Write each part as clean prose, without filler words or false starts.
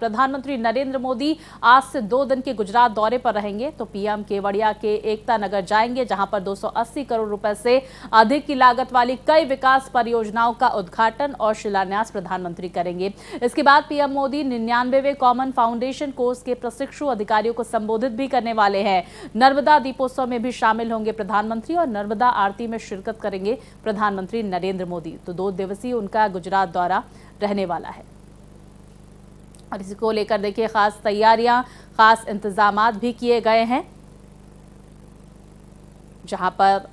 प्रधानमंत्री नरेंद्र मोदी आज से 2 दिन के गुजरात दौरे पर रहेंगे। तो पीएम केवड़िया के एकता नगर जाएंगे, जहां पर 280 करोड़ रुपए से अधिक की लागत वाली कई विकास परियोजनाओं का उद्घाटन और शिलान्यास प्रधानमंत्री करेंगे। इसके बाद पीएम मोदी 99वें कॉमन फाउंडेशन कोर्स के प्रशिक्षु अधिकारियों को संबोधित भी करने वाले हैं। नर्मदा दीपोत्सव में भी शामिल होंगे प्रधानमंत्री और नर्मदा आरती में शिरकत करेंगे प्रधानमंत्री नरेंद्र मोदी। तो 2 दिवसीय उनका गुजरात दौरा रहने वाला है और इसी को लेकर देखिए खास तैयारियां, खास इंतजामात भी किए गए हैं, जहां पर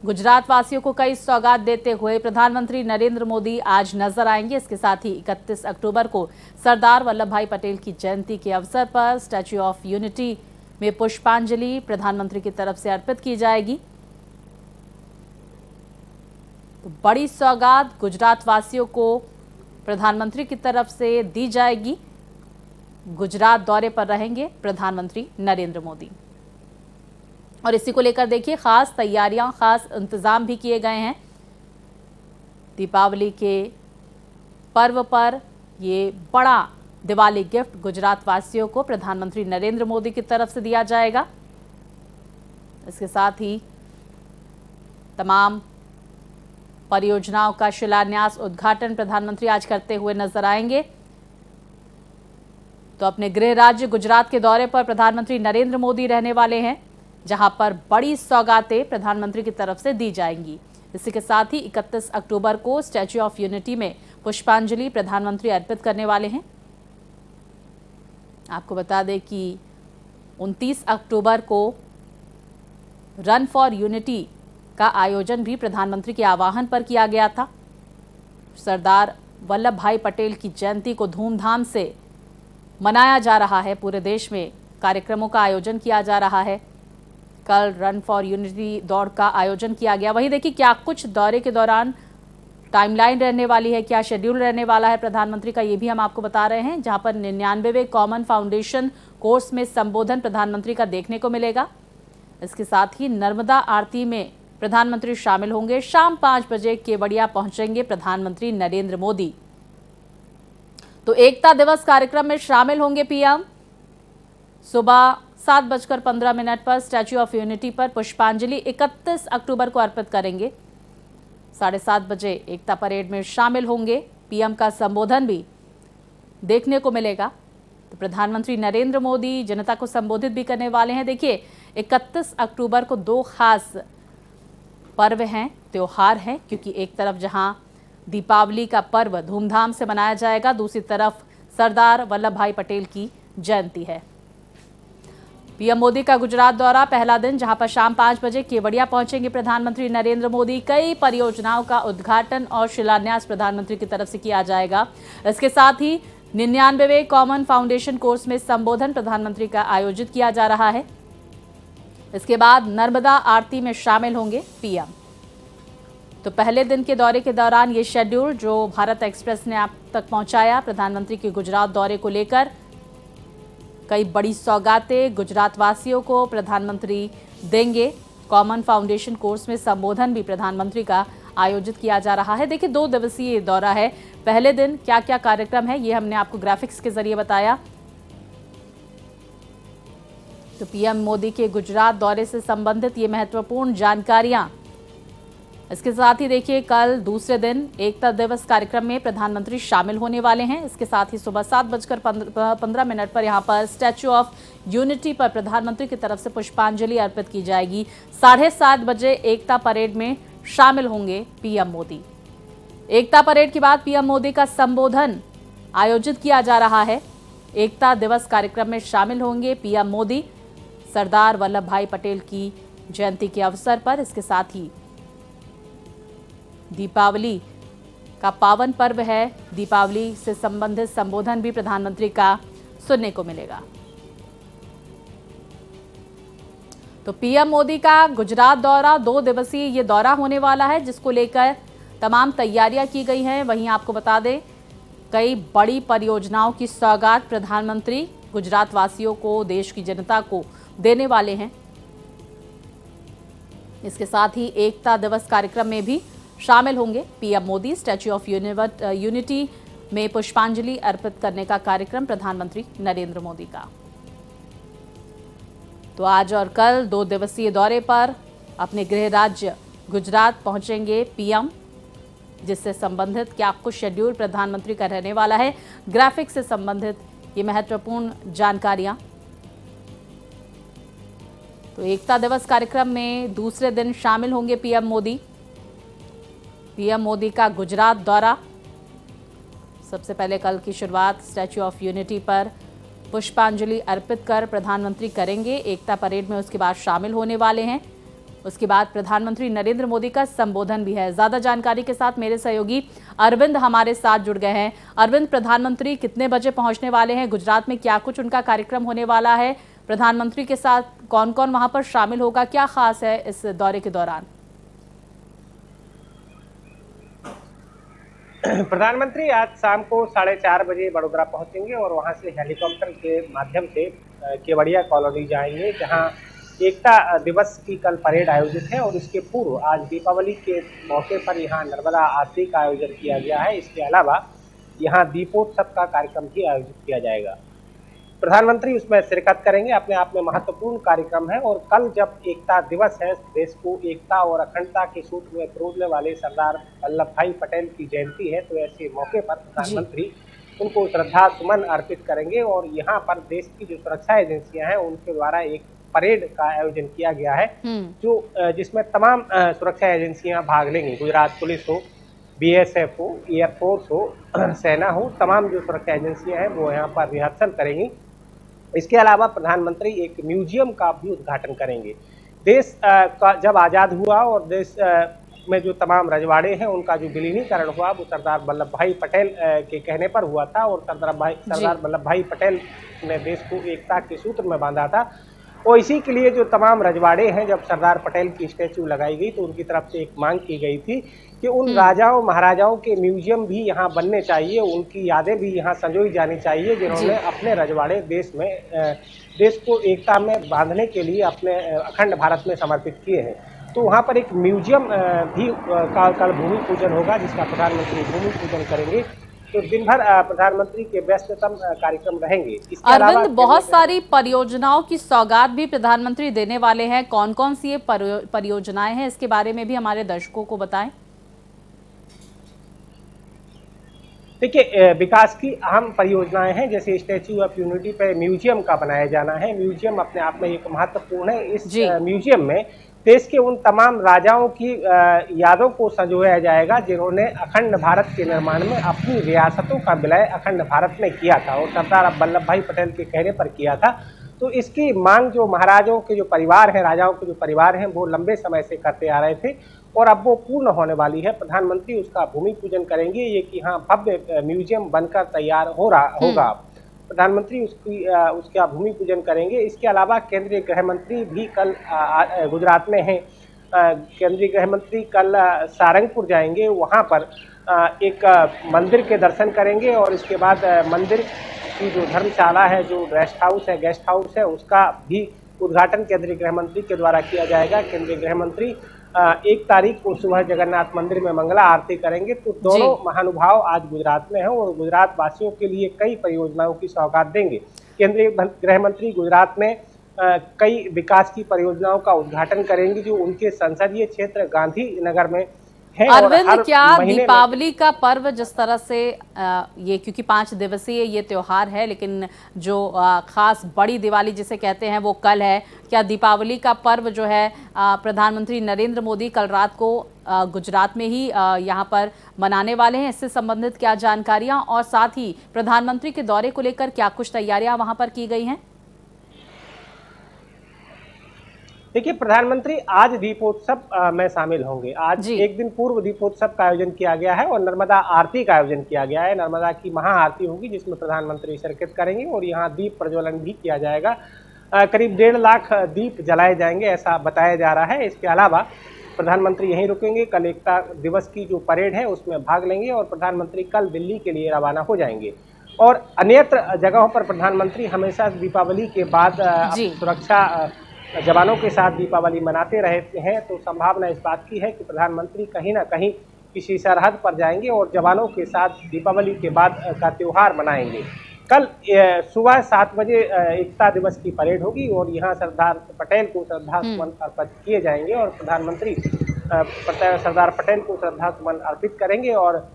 गुजरात वासियों को कई सौगात देते हुए प्रधानमंत्री नरेंद्र मोदी आज नजर आएंगे। इसके साथ ही 31 अक्टूबर को सरदार वल्लभ भाई पटेल की जयंती के अवसर पर स्टैच्यू ऑफ यूनिटी में पुष्पांजलि प्रधानमंत्री की तरफ से अर्पित की जाएगी। तो बड़ी सौगात गुजरात वासियों को प्रधानमंत्री की तरफ से दी जाएगी। गुजरात दौरे पर रहेंगे प्रधानमंत्री नरेंद्र मोदी और इसी को लेकर देखिए खास तैयारियां, खास इंतजाम भी किए गए हैं। दीपावली के पर्व पर ये बड़ा दिवाली गिफ्ट गुजरात वासियों को प्रधानमंत्री नरेंद्र मोदी की तरफ से दिया जाएगा। इसके साथ ही तमाम परियोजनाओं का शिलान्यास, उद्घाटन प्रधानमंत्री आज करते हुए नजर आएंगे। तो अपने गृह राज्य गुजरात के दौरे पर प्रधानमंत्री नरेंद्र मोदी रहने वाले हैं, जहां पर बड़ी सौगातें प्रधानमंत्री की तरफ से दी जाएंगी। इसी के साथ ही 31 अक्टूबर को स्टैच्यू ऑफ यूनिटी में पुष्पांजलि प्रधानमंत्री अर्पित करने वाले हैं। आपको बता दें कि 29 अक्टूबर को रन फॉर यूनिटी का आयोजन भी प्रधानमंत्री के आह्वान पर किया गया था। सरदार वल्लभ भाई पटेल की जयंती को धूमधाम से मनाया जा रहा है, पूरे देश में कार्यक्रमों का आयोजन किया जा रहा है। कल रन फॉर यूनिटी दौड़ का आयोजन किया गया। वहीं देखिए क्या कुछ दौरे के दौरान टाइमलाइन रहने वाली है, क्या शेड्यूल रहने वाला है प्रधानमंत्री का, ये भी हम आपको बता रहे हैं। जहां पर 99वें कॉमन फाउंडेशन कोर्स में संबोधन प्रधानमंत्री का देखने को मिलेगा। इसके साथ ही नर्मदा आरती में प्रधानमंत्री शामिल होंगे। शाम 5 बजे केवड़िया पहुंचेंगे प्रधानमंत्री नरेंद्र मोदी। तो एकता दिवस कार्यक्रम में शामिल होंगे पीएम। सुबह 7:15 पर स्टैच्यू ऑफ यूनिटी पर पुष्पांजलि 31 अक्टूबर को अर्पित करेंगे। 7:30 बजे एकता परेड में शामिल होंगे। पीएम का संबोधन भी देखने को मिलेगा। तो प्रधानमंत्री नरेंद्र मोदी जनता को संबोधित भी करने वाले हैं। देखिए 31 अक्टूबर को 2 खास पर्व हैं, त्योहार हैं, क्योंकि एक तरफ जहां दीपावली का पर्व धूमधाम से मनाया जाएगा, दूसरी तरफ सरदार वल्लभ भाई पटेल की जयंती है। पीएम मोदी का गुजरात दौरा पहला दिन, जहां पर शाम 5 बजे केवड़िया पहुंचेंगे प्रधानमंत्री नरेंद्र मोदी। कई परियोजनाओं का उद्घाटन और शिलान्यास प्रधानमंत्री की तरफ से किया जाएगा। इसके साथ ही 99वें कॉमन फाउंडेशन कोर्स में संबोधन प्रधानमंत्री का आयोजित किया जा रहा है। इसके बाद नर्मदा आरती में शामिल होंगे पीएम। तो पहले दिन के दौरे के दौरान ये शेड्यूल जो भारत एक्सप्रेस ने आप तक पहुंचाया प्रधानमंत्री के गुजरात दौरे को लेकर, कई बड़ी सौगातें गुजरात वासियों को प्रधानमंत्री देंगे। कॉमन फाउंडेशन कोर्स में संबोधन भी प्रधानमंत्री का आयोजित किया जा रहा है। देखिए 2 दिवसीय दौरा है। पहले दिन क्या क्या कार्यक्रम है ये हमने आपको ग्राफिक्स के जरिए बताया। तो पीएम मोदी के गुजरात दौरे से संबंधित ये महत्वपूर्ण जानकारियां। इसके साथ ही देखिए कल दूसरे दिन एकता दिवस कार्यक्रम में प्रधानमंत्री शामिल होने वाले हैं। इसके साथ ही सुबह 7:15 पर यहां पर स्टैच्यू ऑफ यूनिटी पर प्रधानमंत्री की तरफ से पुष्पांजलि अर्पित की जाएगी। 7:30 बजे एकता परेड में शामिल होंगे पीएम मोदी। एकता परेड के बाद पीएम मोदी का संबोधन आयोजित किया जा रहा है। एकता दिवस कार्यक्रम में शामिल होंगे पीएम मोदी सरदार वल्लभ भाई पटेल की जयंती के अवसर पर। इसके साथ ही दीपावली का पावन पर्व है, दीपावली से संबंधित संबोधन भी प्रधानमंत्री का सुनने को मिलेगा। तो पीएम मोदी का गुजरात दौरा 2 दिवसीय ये दौरा होने वाला है, जिसको लेकर तमाम तैयारियां की गई हैं। वहीं आपको बता दें कई बड़ी परियोजनाओं की सौगात प्रधानमंत्री गुजरात वासियों को, देश की जनता को देने वाले हैं। इसके साथ ही एकता दिवस कार्यक्रम में भी शामिल होंगे PM Modi. Statue of unity में पुष्पांजलि अर्पित करने का कार्यक्रम प्रधानमंत्री नरेंद्र मोदी का। तो आज और कल 2 दिवसीय दौरे पर अपने गृह राज्य गुजरात पहुंचेंगे पीएम, जिससे संबंधित क्या कुछ शेड्यूल प्रधानमंत्री का रहने वाला है, ग्राफिक्स से संबंधित ये महत्वपूर्ण जानकारियां। तो एकता दिवस कार्यक्रम में दूसरे दिन शामिल होंगे पीएम मोदी। पीएम मोदी का गुजरात दौरा, सबसे पहले कल की शुरुआत स्टैच्यू ऑफ यूनिटी पर पुष्पांजलि अर्पित कर प्रधानमंत्री करेंगे। एकता परेड में उसके बाद शामिल होने वाले हैं। उसके बाद प्रधानमंत्री नरेंद्र मोदी का संबोधन भी है। ज्यादा जानकारी के साथ मेरे सहयोगी अरविंद हमारे साथ जुड़ गए हैं। अरविंद, प्रधानमंत्री कितने बजे पहुंचने वाले हैं गुजरात में, क्या कुछ उनका कार्यक्रम होने वाला है, प्रधानमंत्री के साथ कौन कौन वहां पर शामिल होगा, क्या खास है इस दौरे के दौरान? प्रधानमंत्री आज शाम को 4:30 बजे वडोदरा पहुंचेंगे और वहां से हेलीकॉप्टर के माध्यम से केवड़िया कॉलोनी जाएंगे, जहां एकता दिवस की कल परेड आयोजित है और इसके पूर्व आज दीपावली के मौके पर यहां नर्मदा आरती का आयोजन किया गया है। इसके अलावा यहां दीपोत्सव का कार्यक्रम भी आयोजित किया जाएगा। प्रधानमंत्री उसमें शिरकत करेंगे, अपने आप में महत्वपूर्ण कार्यक्रम है। और कल जब एकता दिवस है, देश को एकता और अखंडता के सूत्र में पिरोने वाले सरदार वल्लभ भाई पटेल की जयंती है, तो ऐसे मौके पर प्रधानमंत्री उनको श्रद्धा सुमन अर्पित करेंगे। और यहाँ पर देश की जो सुरक्षा एजेंसियां हैं उनके द्वारा एक परेड का आयोजन किया गया है, जो जिसमें तमाम सुरक्षा एजेंसियां भाग लेंगी। गुजरात पुलिस हो, बीएसएफ हो, एयरफोर्स हो, सेना हो, तमाम जो सुरक्षा एजेंसियां हैं वो यहाँ पर रिहर्सल करेंगी। इसके अलावा प्रधानमंत्री एक म्यूजियम का भी उद्घाटन करेंगे। देश का जब आज़ाद हुआ और देश में जो तमाम रजवाड़े हैं उनका जो विलीनीकरण हुआ वो सरदार वल्लभ भाई पटेल के कहने पर हुआ था और सरदार वल्लभ भाई पटेल ने देश को एकता के सूत्र में बांधा था। और इसी के लिए जो तमाम रजवाड़े हैं, जब सरदार पटेल की स्टैचू लगाई गई तो उनकी तरफ से एक मांग की गई थी कि उन राजाओं महाराजाओं के म्यूजियम भी यहाँ बनने चाहिए, उनकी यादें भी यहाँ संजोई जानी चाहिए, जिन्होंने अपने रजवाड़े देश को एकता में बांधने के लिए अपने अखंड भारत में समर्पित किए हैं। तो वहाँ पर एक म्यूजियम भी का कल भूमि पूजन होगा, जिसका प्रधानमंत्री भूमि पूजन करेंगे। तो दिन भर प्रधानमंत्री के व्यस्ततम कार्यक्रम रहेंगे। अरविंद, बहुत सारी परियोजनाओं की सौगात भी प्रधानमंत्री देने वाले हैं। कौन कौन सी ये परियोजनाएं हैं, इसके बारे में भी हमारे दर्शकों को बताएं। देखिए, विकास की अहम परियोजनाएं हैं, जैसे स्टैच्यू ऑफ यूनिटी पे म्यूजियम का बनाया जाना है। म्यूजियम अपने आप में एक महत्वपूर्ण है। इस म्यूजियम में देश के उन तमाम राजाओं की यादों को संजोया जाएगा, जिन्होंने अखंड भारत के निर्माण में अपनी रियासतों का विलय अखंड भारत में किया था और सरदार वल्लभ भाई पटेल के कहने पर किया था। तो इसकी मांग जो महाराजों के जो परिवार हैं, राजाओं के जो परिवार हैं, वो लंबे समय से करते आ रहे थे और अब वो पूर्ण होने वाली है। प्रधानमंत्री उसका भूमि पूजन करेंगे। ये कि हाँ, भव्य म्यूजियम बनकर तैयार होगा। प्रधानमंत्री उसका भूमि पूजन करेंगे। इसके अलावा केंद्रीय गृह मंत्री भी कल गुजरात में हैं। केंद्रीय गृह मंत्री कल सारंगपुर जाएंगे, वहाँ पर एक मंदिर के दर्शन करेंगे और इसके बाद मंदिर की जो धर्मशाला है, जो गेस्ट हाउस है, उसका भी उद्घाटन केंद्रीय गृह मंत्री के द्वारा किया जाएगा। केंद्रीय गृह मंत्री 1 तारीख को सुबह जगन्नाथ मंदिर में मंगला आरती करेंगे। तो दोनों महानुभाव आज गुजरात में हैं और गुजरात वासियों के लिए कई परियोजनाओं की सौगात देंगे। केंद्रीय गृह मंत्री गुजरात में कई विकास की परियोजनाओं का उद्घाटन करेंगे, जो उनके संसदीय क्षेत्र गांधीनगर में है। अरविंद, क्या दीपावली का पर्व जिस तरह से ये, क्योंकि 5 दिवसीय ये त्योहार है, लेकिन जो खास बड़ी दिवाली जिसे कहते हैं वो कल है, क्या दीपावली का पर्व जो है प्रधानमंत्री नरेंद्र मोदी कल रात को गुजरात में ही यहाँ पर मनाने वाले हैं? इससे संबंधित क्या जानकारियां और साथ ही प्रधानमंत्री के दौरे को लेकर क्या कुछ तैयारियां वहां पर की गई हैं? देखिए, प्रधानमंत्री आज दीपोत्सव में शामिल होंगे। आज एक दिन पूर्व दीपोत्सव का आयोजन किया गया है और नर्मदा आरती का आयोजन किया गया है। नर्मदा की महाआरती होगी, जिसमें प्रधानमंत्री शिरकत करेंगे और यहाँ दीप प्रज्वलन भी किया जाएगा। करीब 1.5 लाख दीप जलाए जाएंगे, ऐसा बताया जा रहा है। इसके अलावा प्रधानमंत्री यहीं रुकेंगे। कल एकता दिवस की जो परेड है उसमें भाग लेंगे और प्रधानमंत्री कल दिल्ली के लिए रवाना हो जाएंगे। और अन्यत्र जगहों पर प्रधानमंत्री हमेशा दीपावली के बाद सुरक्षा जवानों के साथ दीपावली मनाते रहते हैं। तो संभावना इस बात की है कि प्रधानमंत्री कहीं ना कहीं किसी सरहद पर जाएंगे और जवानों के साथ दीपावली के बाद का त्यौहार मनाएंगे। कल सुबह 7 बजे एकता दिवस की परेड होगी और यहाँ सरदार पटेल को श्रद्धा सुमन अर्पित किए जाएंगे और प्रधानमंत्री सरदार पटेल को श्रद्धा सुमन अर्पित करेंगे और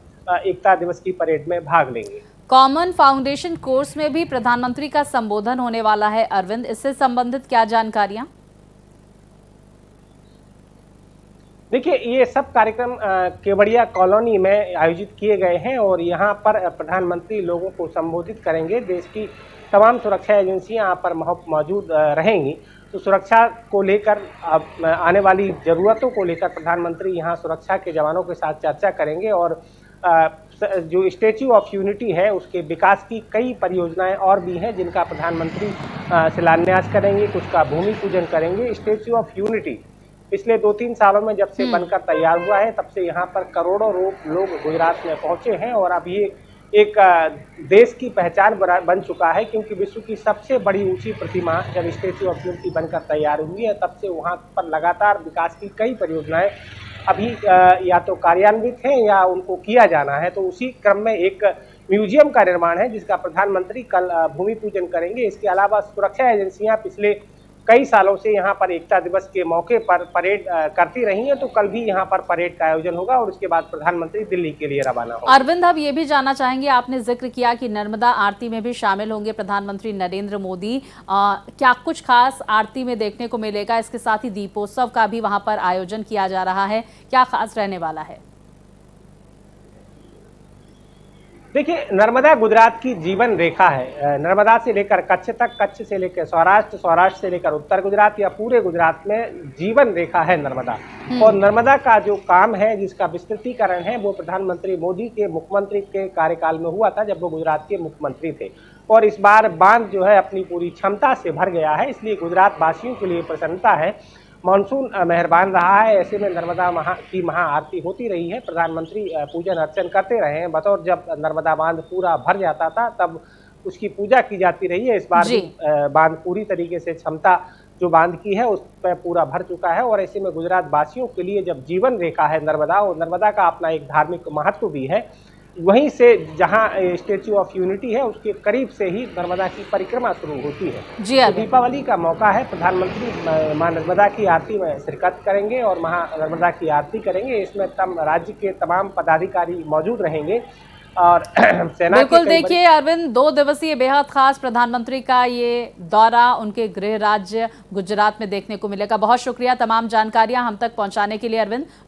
एकता दिवस की परेड में भाग लेंगे। कॉमन फाउंडेशन कोर्स में भी प्रधानमंत्री का संबोधन होने वाला है अरविंद, इससे संबंधित क्या जानकारियां? देखिए, ये सब कार्यक्रम केवड़िया कॉलोनी में आयोजित किए गए हैं और यहाँ पर प्रधानमंत्री लोगों को संबोधित करेंगे। देश की तमाम सुरक्षा एजेंसियां यहाँ पर मौजूद रहेंगी, तो सुरक्षा को लेकर आने वाली ज़रूरतों को लेकर प्रधानमंत्री यहाँ सुरक्षा के जवानों के साथ चर्चा करेंगे और जो स्टैच्यू ऑफ यूनिटी है उसके विकास की कई परियोजनाएं और भी हैं जिनका प्रधानमंत्री शिलान्यास करेंगे, कुछ का भूमि पूजन करेंगे। स्टैच्यू ऑफ यूनिटी पिछले 2-3 सालों में जब से बनकर तैयार हुआ है तब से यहाँ पर करोड़ों लोग गुजरात में पहुँचे हैं और अब ये एक देश की पहचान बन चुका है, क्योंकि विश्व की सबसे बड़ी ऊंची प्रतिमा जब स्टैच्यू ऑफ यूनिटी बनकर तैयार हुई है तब से वहाँ पर लगातार विकास की कई परियोजनाएं अभी या तो कार्यान्वित हैं या उनको किया जाना है। तो उसी क्रम में एक म्यूजियम का निर्माण है जिसका प्रधानमंत्री कल भूमि पूजन करेंगे। इसके अलावा सुरक्षा एजेंसियां पिछले कई सालों से यहाँ पर एकता दिवस के मौके पर परेड करती रही हैं, तो कल भी यहाँ पर परेड का आयोजन होगा और उसके बाद प्रधानमंत्री दिल्ली के लिए रवाना होंगे। अरविंद, अब ये भी जानना चाहेंगे, आपने जिक्र किया कि नर्मदा आरती में भी शामिल होंगे प्रधानमंत्री नरेंद्र मोदी, क्या कुछ खास आरती में देखने को मिलेगा? इसके साथ ही दीपोत्सव का भी वहां पर आयोजन किया जा रहा है, क्या खास रहने वाला है? देखिए, नर्मदा गुजरात की जीवन रेखा है। नर्मदा से लेकर कच्छ तक, कच्छ से लेकर सौराष्ट्र, सौराष्ट्र से लेकर उत्तर गुजरात या पूरे गुजरात में जीवन रेखा है नर्मदा। और नर्मदा का जो काम है, जिसका विस्तृतीकरण है, वो प्रधानमंत्री मोदी के मुख्यमंत्री के कार्यकाल में हुआ था जब वो गुजरात के मुख्यमंत्री थे। और इस बार बांध जो है अपनी पूरी क्षमता से भर गया है, इसलिए गुजरात वासियों के लिए प्रसन्नता है। मानसून मेहरबान रहा है, ऐसे में नर्मदा की महाआरती होती रही है। प्रधानमंत्री पूजन अर्चन करते रहे हैं। बतौर जब नर्मदा बांध पूरा भर जाता था तब उसकी पूजा की जाती रही है। इस बार भी बांध पूरी तरीके से क्षमता जो बांध की है उस पर पूरा भर चुका है और ऐसे में गुजरात वासियों के लिए जब जीवन रेखा है नर्मदा, और नर्मदा का अपना एक धार्मिक महत्व भी है, वहीं से जहां स्टैच्यू ऑफ यूनिटी है उसके करीब से ही नर्मदा की परिक्रमा शुरू होती है। जी, तो दीपावली का मौका है, प्रधानमंत्री मां नर्मदा की आरती में शिरकत करेंगे और महा नर्मदा की आरती करेंगे। इसमें राज्य के तमाम पदाधिकारी मौजूद रहेंगे और सेना बिल्कुल। देखिए अरविंद, 2 दिवसीय बेहद खास प्रधानमंत्री का ये दौरा उनके गृह राज्य गुजरात में देखने को मिलेगा। बहुत शुक्रिया तमाम जानकारियां हम तक पहुंचाने के लिए अरविंद।